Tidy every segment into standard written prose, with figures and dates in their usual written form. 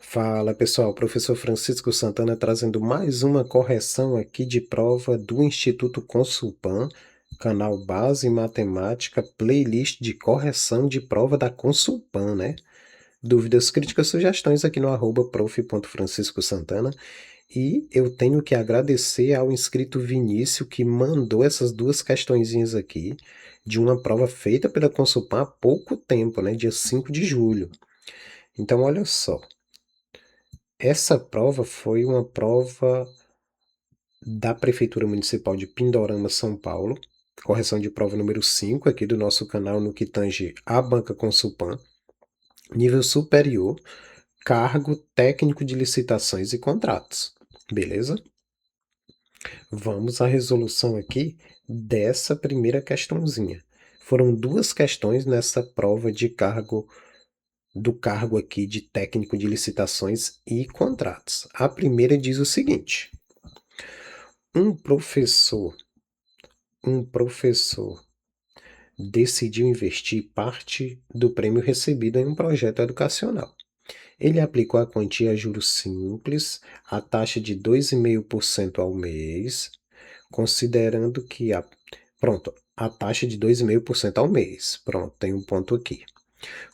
Fala pessoal, professor Francisco Santana trazendo mais uma correção aqui de prova do Instituto Consulpan, canal Base Matemática, playlist de correção de prova da Consulpan, né? Dúvidas, críticas, sugestões aqui no @prof.franciscosantana. E eu tenho que agradecer ao inscrito Vinícius que mandou essas duas questõezinhas aqui de uma prova feita pela Consulpan há pouco tempo, né? Dia 5 de julho. Então, olha só. Essa prova foi uma prova da Prefeitura Municipal de Pindorama, São Paulo. Correção de prova número 5 aqui do nosso canal no que tange a Banca Consulpan. Nível superior, cargo técnico de licitações e contratos. Beleza? Vamos à resolução aqui dessa primeira questãozinha. Foram duas questões nessa prova de cargo do cargo aqui de técnico de licitações e contratos. A primeira diz o seguinte: Um professor decidiu investir parte do prêmio recebido em um projeto educacional. Ele aplicou a quantia a juros simples, a taxa de 2,5% ao mês, considerando que a taxa de 2,5% ao mês. Pronto, tem um ponto aqui.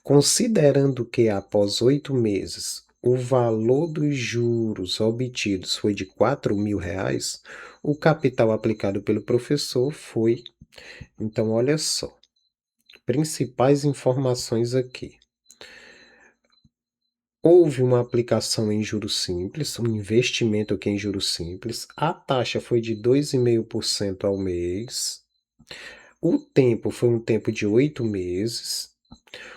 Considerando que após 8 meses o valor dos juros obtidos foi de R$ 4.000, o capital aplicado pelo professor foi. Então, olha só. Principais informações aqui. Houve uma aplicação em juros simples, um investimento aqui em juros simples. A taxa foi de 2,5% ao mês. O tempo foi um tempo de 8 meses.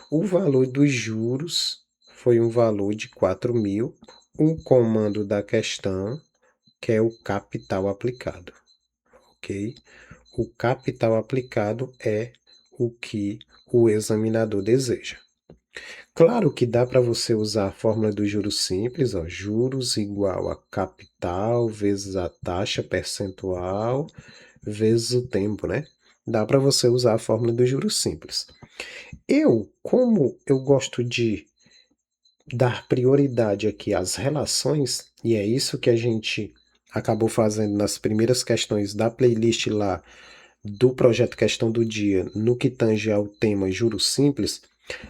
O valor dos juros foi um valor de 4.000. O comando da questão, que é o capital aplicado, ok? O capital aplicado é o que o examinador deseja. Claro que dá para você usar a fórmula do juros simples, ó, juros igual a capital vezes a taxa percentual vezes o tempo, né? Dá para você usar a fórmula do juros simples. Como eu gosto de dar prioridade aqui às relações, e é isso que a gente acabou fazendo nas primeiras questões da playlist lá do projeto Questão do Dia, no que tange ao tema juros simples,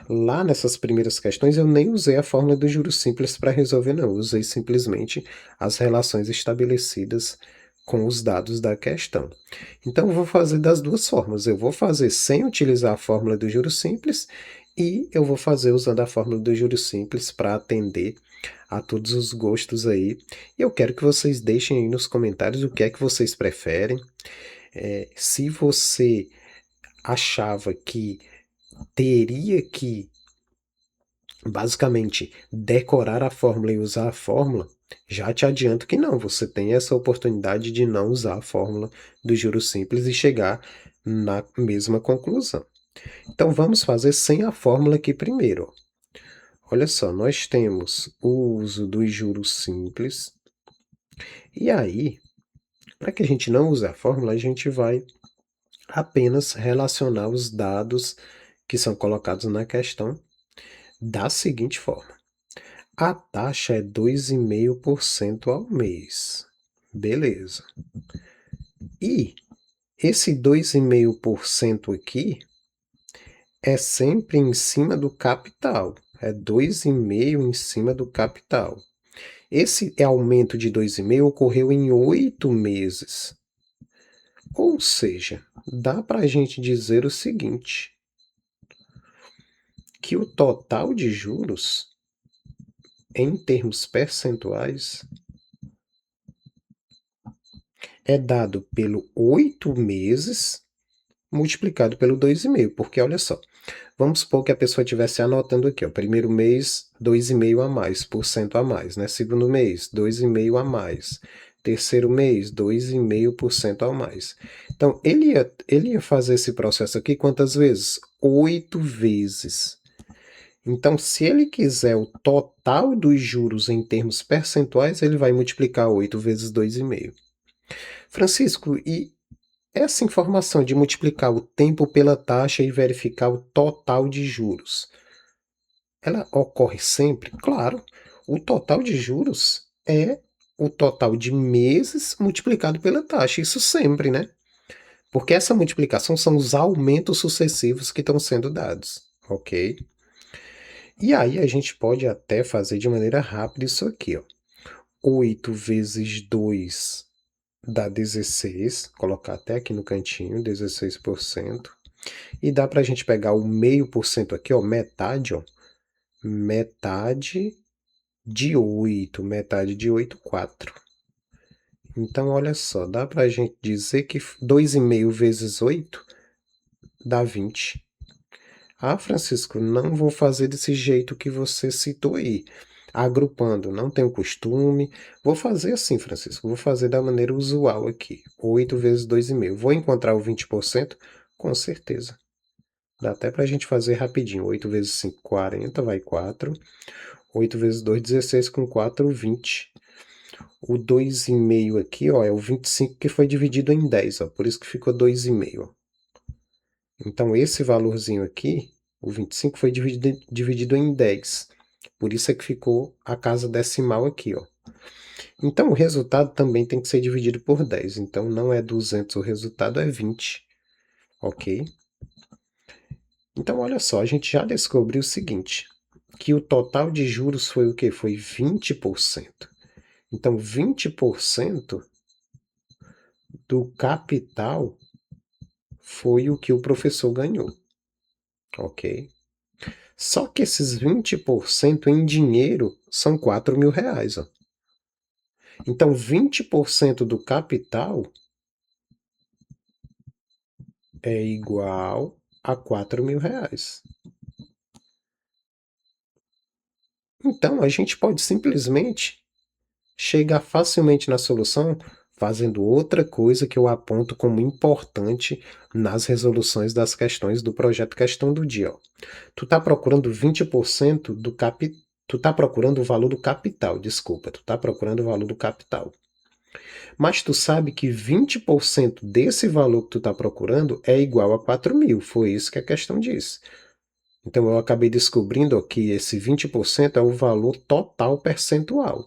lá nessas primeiras questões eu nem usei a fórmula do juros simples para resolver, não. Eu usei simplesmente as relações estabelecidas com os dados da questão. Então, eu vou fazer das duas formas. Eu vou fazer sem utilizar a fórmula do juros simples e eu vou fazer usando a fórmula do juros simples para atender a todos os gostos aí. E eu quero que vocês deixem aí nos comentários o que é que vocês preferem. Se você achava que teria que basicamente decorar a fórmula e usar a fórmula, já te adianto que não, você tem essa oportunidade de não usar a fórmula do juros simples e chegar na mesma conclusão. Então vamos fazer sem a fórmula aqui primeiro. Olha só, nós temos o uso dos juros simples. E aí, para que a gente não use a fórmula, a gente vai apenas relacionar os dados que são colocados na questão da seguinte forma. A taxa é 2,5% ao mês. Beleza. E esse 2,5% aqui é sempre em cima do capital. É 2,5% em cima do capital. Esse aumento de 2,5% ocorreu em 8 meses. Ou seja, dá para a gente dizer o seguinte, que o total de juros, em termos percentuais, é dado pelo 8 meses multiplicado pelo 2,5%, porque olha só, vamos supor que a pessoa estivesse anotando aqui, ó, primeiro mês, 2,5% a mais, por cento a mais, né? Segundo mês, 2,5% a mais. Terceiro mês, 2,5% a mais. Então, ele ia fazer esse processo aqui quantas vezes? 8 vezes. Então, se ele quiser o total dos juros em termos percentuais, ele vai multiplicar 8 vezes 2,5%. Francisco, e essa informação de multiplicar o tempo pela taxa e verificar o total de juros, ela ocorre sempre? Claro. O total de juros é o total de meses multiplicado pela taxa. Isso sempre, né? Porque essa multiplicação são os aumentos sucessivos que estão sendo dados, ok? E aí a gente pode até fazer de maneira rápida isso aqui, ó. 8 vezes 2 dá 16, colocar até aqui no cantinho, 16%. E dá para a gente pegar o meio por cento aqui, ó, metade, metade de 8, 4. Então, olha só, dá para a gente dizer que 2,5 vezes 8 dá 20. Ah, Francisco, não vou fazer desse jeito que você citou aí, agrupando, não tenho costume. Vou fazer assim, Francisco, vou fazer da maneira usual aqui, 8 vezes 2,5. Vou encontrar o 20%? Com certeza. Dá até para a gente fazer rapidinho. 8 vezes 5, 40, vai 4. 8 vezes 2, 16, com 4, 20. O 2,5 aqui, ó, é o 25 que foi dividido em 10, ó, por isso que ficou 2,5. Então, esse valorzinho aqui, o 25, foi dividido em 10. Por isso é que ficou a casa decimal aqui, ó. Então, o resultado também tem que ser dividido por 10. Então, não é 200, o resultado é 20, ok? Então, olha só, a gente já descobriu o seguinte, que o total de juros foi o quê? Foi 20%. Então, 20% do capital foi o que o professor ganhou, ok? Só que esses 20% em dinheiro são 4 mil reais. Ó. Então, 20% do capital é igual a 4 mil reais. Então, a gente pode simplesmente chegar facilmente na solução fazendo outra coisa que eu aponto como importante nas resoluções das questões do projeto Questão do Dia. Ó. Tu está procurando 20% do capital. Tu está procurando o valor do capital, desculpa, tu está procurando o valor do capital. Mas tu sabe que 20% desse valor que tu está procurando é igual a 4 mil, foi isso que a questão diz. Então eu acabei descobrindo que esse 20% é o valor total percentual.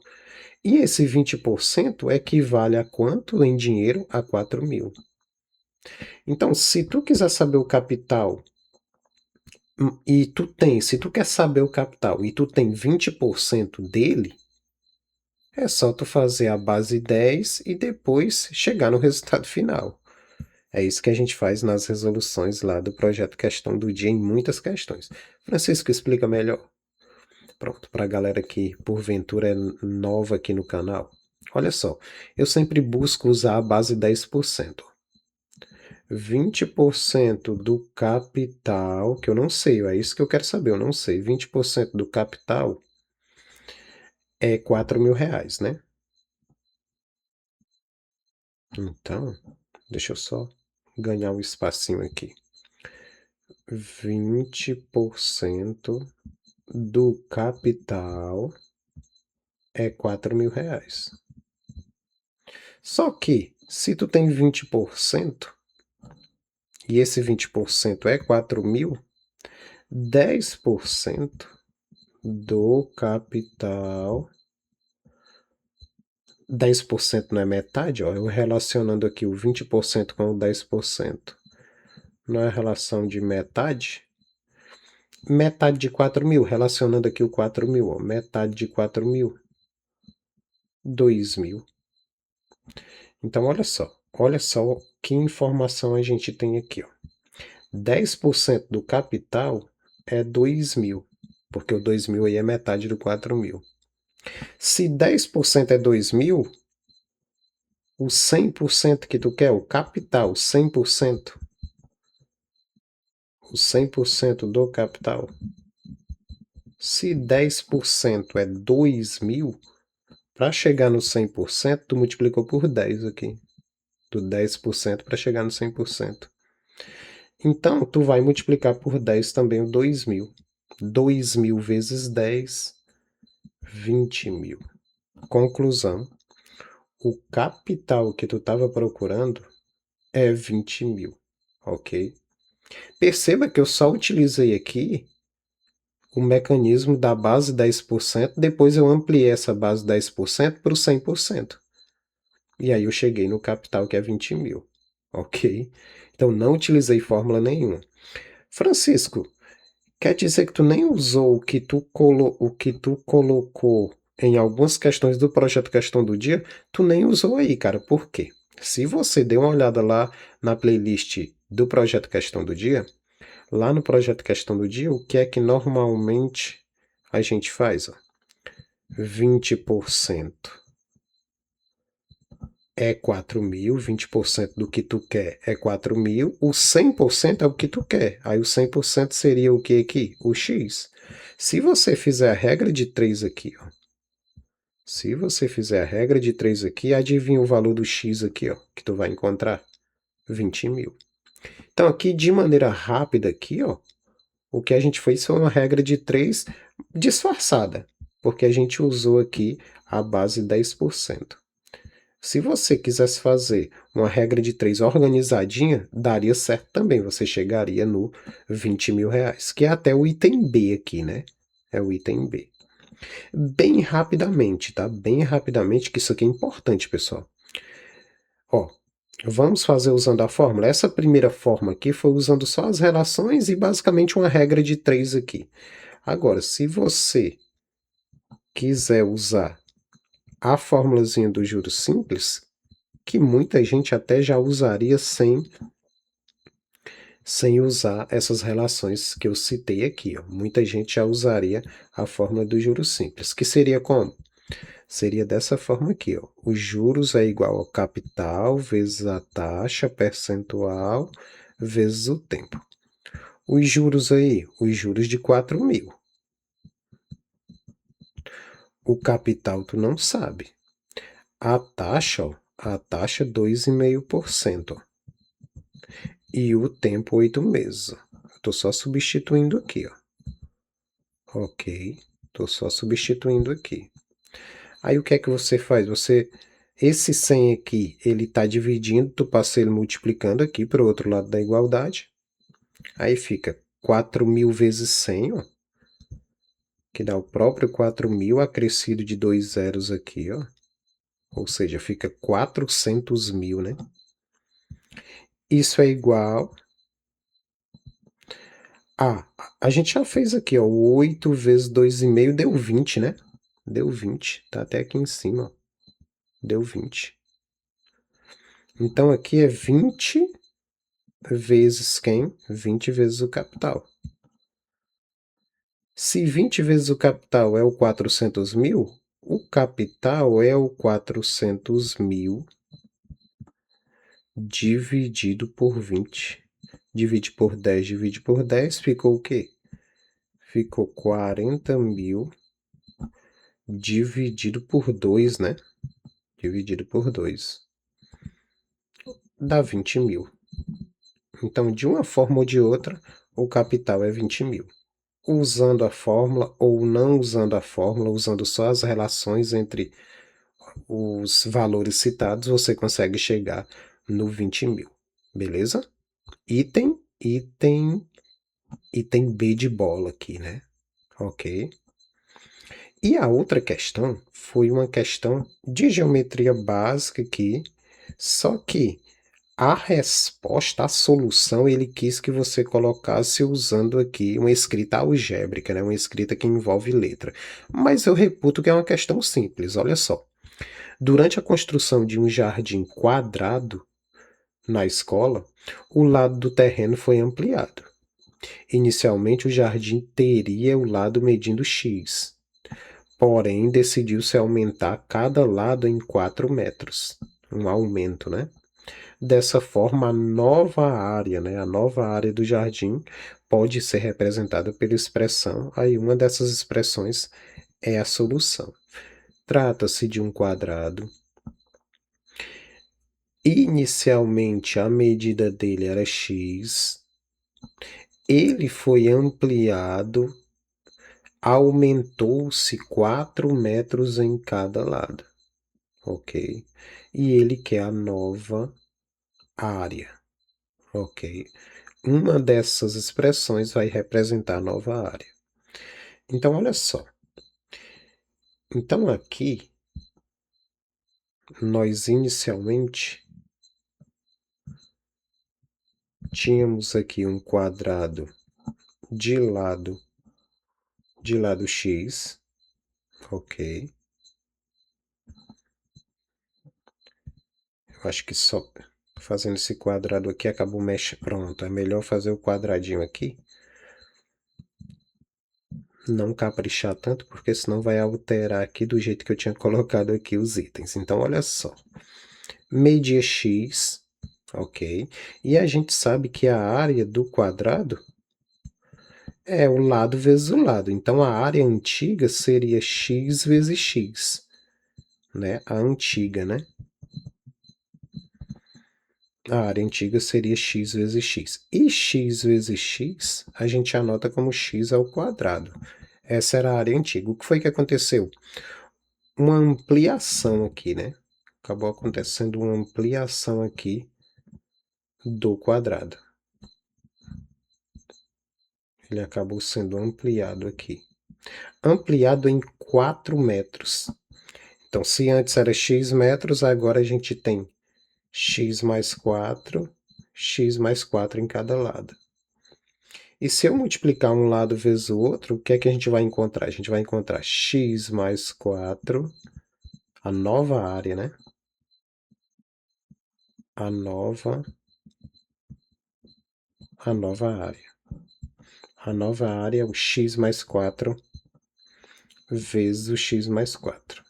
E esse 20% equivale a quanto em dinheiro? A 4 mil. Então, se tu quiser saber o capital se tu quer saber o capital e tu tem 20% dele, é só tu fazer a base 10 e depois chegar no resultado final. É isso que a gente faz nas resoluções lá do projeto Questão do Dia em muitas questões. Francisco, explica melhor. Pronto, para a galera que porventura é nova aqui no canal. Olha só, eu sempre busco usar a base 10%. 20% do capital, que eu não sei, é isso que eu quero saber, eu não sei. 20% do capital é 4 mil reais, né? Então, deixa eu só ganhar um espacinho aqui. 20% do capital é 4 mil reais. Só que, se tu tem 20% e esse 20% é 4 mil, 10% do capital. 10% não é metade? Ó, eu relacionando aqui o 20% com o 10%. Não é relação de metade? Metade de 4 mil, relacionando aqui o 4 mil. Ó, metade de 4 mil, 2 mil. Então, olha só que informação a gente tem aqui. Ó. 10% do capital é 2 mil, porque o 2 mil aí é metade do 4 mil. Se 10% é 2 mil, o 100% que tu quer, o capital, 100%, o 100% do capital. Se 10% é 2 mil, para chegar no 100%, tu multiplicou por 10 aqui. Do 10% para chegar no 100%. Então, tu vai multiplicar por 10 também o 2 mil. 2 mil vezes 10, 20 mil. Conclusão, o capital que tu estava procurando é 20 mil, ok? Perceba que eu só utilizei aqui o mecanismo da base 10%, depois eu ampliei essa base 10% para o 100%. E aí eu cheguei no capital que é 20 mil, ok? Então não utilizei fórmula nenhuma. Francisco, quer dizer que tu nem usou o que tu colocou em algumas questões do projeto Questão do Dia, tu nem usou aí, cara. Por quê? Se você der uma olhada lá na playlist do projeto Questão do Dia, lá no projeto Questão do Dia, o que é que normalmente a gente faz? Ó? 20% é 4 mil, 20% do que tu quer é 4 mil, o 100% é o que tu quer. Aí o 100% seria o que aqui? O X. Se você fizer a regra de 3 aqui, ó. Se você fizer a regra de 3 aqui, adivinha o valor do X aqui, ó, que tu vai encontrar? 20 mil. Então aqui, de maneira rápida aqui, ó, o que a gente fez foi uma regra de 3 disfarçada, porque a gente usou aqui a base 10%. Se você quisesse fazer uma regra de 3 organizadinha, daria certo também. Você chegaria no 20 mil reais, que é até o item B aqui, né? É o item B. Bem rapidamente, tá? Bem rapidamente, que isso aqui é importante, pessoal. Ó, vamos fazer usando a fórmula. Essa primeira forma aqui foi usando só as relações e basicamente uma regra de 3 aqui. Agora, se você quiser usar a fórmulazinha do juros simples, que muita gente até já usaria sem usar essas relações que eu citei aqui. Ó. Muita gente já usaria a fórmula do juros simples, que seria como? Seria dessa forma aqui. Ó. Os juros é igual ao capital vezes a taxa percentual vezes o tempo. Os juros aí, os juros de 4 mil. O capital tu não sabe. A taxa, ó, a taxa 2,5%. E o tempo 8 meses. Estou só substituindo aqui, ó. Ok, estou só substituindo aqui. Aí o que é que você faz? Esse 100 aqui, ele está dividindo, tu passa ele multiplicando aqui para o outro lado da igualdade. Aí fica 4 mil vezes 100, ó, que dá o próprio 4 mil acrescido de 2 zeros aqui, ó. Ou seja, fica 400 mil, né? Isso é igual a gente já fez aqui, ó, 8 vezes 2,5 deu 20, né? Deu 20, tá até aqui em cima, ó. Deu 20. Então aqui é 20 vezes quem? 20 vezes o capital. Se 20 vezes o capital é o 400 mil, o capital é o 400 mil dividido por 20. Divide por 10, divide por 10, ficou o quê? Ficou 40 mil dividido por 2, né? Dividido por 2. Dá 20 mil. Então, de uma forma ou de outra, o capital é 20 mil. Usando a fórmula ou não usando a fórmula, usando só as relações entre os valores citados, você consegue chegar no 20 mil. Beleza? Item B de bola aqui, né? Ok. E a outra questão foi uma questão de geometria básica aqui, só que a resposta, a solução, ele quis que você colocasse usando aqui uma escrita algébrica, né? Uma escrita que envolve letra. Mas eu reputo que é uma questão simples, olha só. Durante a construção de um jardim quadrado na escola, o lado do terreno foi ampliado. Inicialmente, o jardim teria o lado medindo x, porém decidiu-se aumentar cada lado em 4 metros. Um aumento, né? Dessa forma, a nova área, né, a nova área do jardim pode ser representada pela expressão. Aí uma dessas expressões é a solução. Trata-se de um quadrado. Inicialmente a medida dele era x. Ele foi ampliado, aumentou-se 4 metros em cada lado. Ok? E ele quer a nova área. Ok? Uma dessas expressões vai representar a nova área. Então, olha só. Então, aqui, nós inicialmente tínhamos aqui um quadrado de lado x, ok. Eu acho que só fazendo esse quadrado aqui acabou mexendo. Pronto, é melhor fazer o quadradinho aqui. Não caprichar tanto, porque senão vai alterar aqui do jeito que eu tinha colocado aqui os itens. Então, olha só. Media x, ok. E a gente sabe que a área do quadrado é o lado vezes o lado. Então, a área antiga seria x vezes x, né? A antiga, né? A área antiga seria x vezes x. E x vezes x, a gente anota como x ao quadrado. Essa era a área antiga. O que foi que aconteceu? Uma ampliação aqui, né? Acabou acontecendo uma ampliação aqui do quadrado. Ele acabou sendo ampliado aqui. Ampliado em 4 metros. Então, se antes era x metros, agora a gente tem x mais 4 em cada lado. E se eu multiplicar um lado vezes o outro, o que é que a gente vai encontrar? A gente vai encontrar x mais 4, a nova área, né? A nova área. A nova área é o x mais 4 vezes o x mais 4.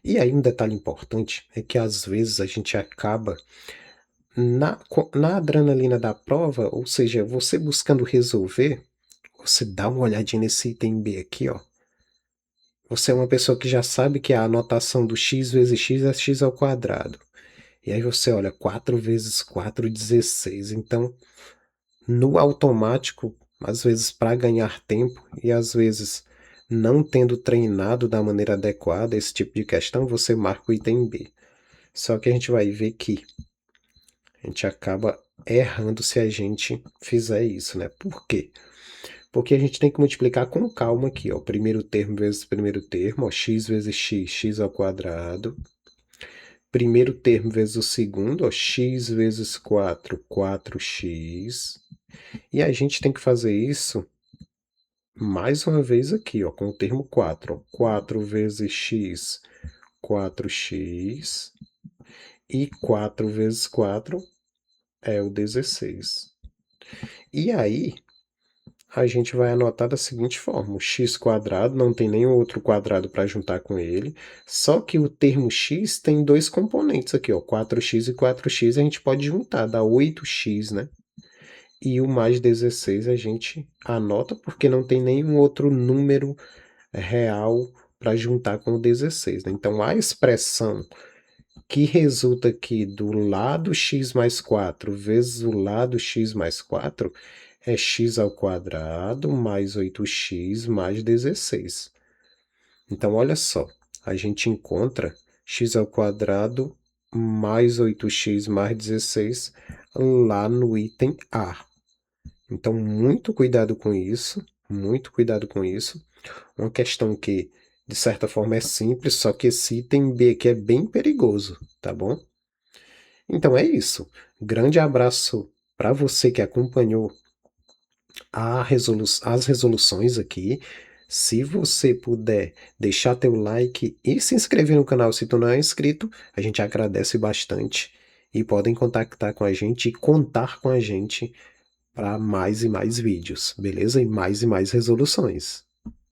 E aí um detalhe importante é que às vezes a gente acaba na adrenalina da prova, ou seja, você buscando resolver, você dá uma olhadinha nesse item B aqui, ó. Você é uma pessoa que já sabe que a anotação do x vezes x é x ao quadrado. E aí você olha 4 vezes 4, 16. Então, no automático, às vezes para ganhar tempo e às vezes não tendo treinado da maneira adequada esse tipo de questão, você marca o item B. Só que a gente vai ver que a gente acaba errando se a gente fizer isso, né? Por quê? Porque a gente tem que multiplicar com calma aqui, ó. Primeiro termo vezes primeiro termo, ó, x vezes x, x ao quadrado. Primeiro termo vezes o segundo, ó, x vezes 4, 4x. E a gente tem que fazer isso mais uma vez aqui, ó, com o termo 4. Ó, 4 vezes x, 4x. E 4 vezes 4 é o 16. E aí, a gente vai anotar da seguinte forma: o x quadrado não tem nenhum outro quadrado para juntar com ele, só que o termo x tem dois componentes aqui, ó, 4x e 4x a gente pode juntar, dá 8x, né? E o mais 16 a gente anota porque não tem nenhum outro número real para juntar com o 16, né? Então a expressão que resulta aqui do lado x mais 4 vezes o lado x mais 4 é x ao quadrado mais 8x mais 16. Então, olha só, a gente encontra x ao quadrado mais 8x mais 16 lá no item A. Então, muito cuidado com isso, muito cuidado com isso. Uma questão que, de certa forma, é simples, só que esse item B aqui é bem perigoso, tá bom? Então é isso. Grande abraço para você que acompanhou as resoluções aqui. Se você puder deixar teu like e se inscrever no canal se tu não é inscrito, a gente agradece bastante. E podem contactar com a gente e contar com a gente para mais e mais vídeos, beleza? E mais resoluções.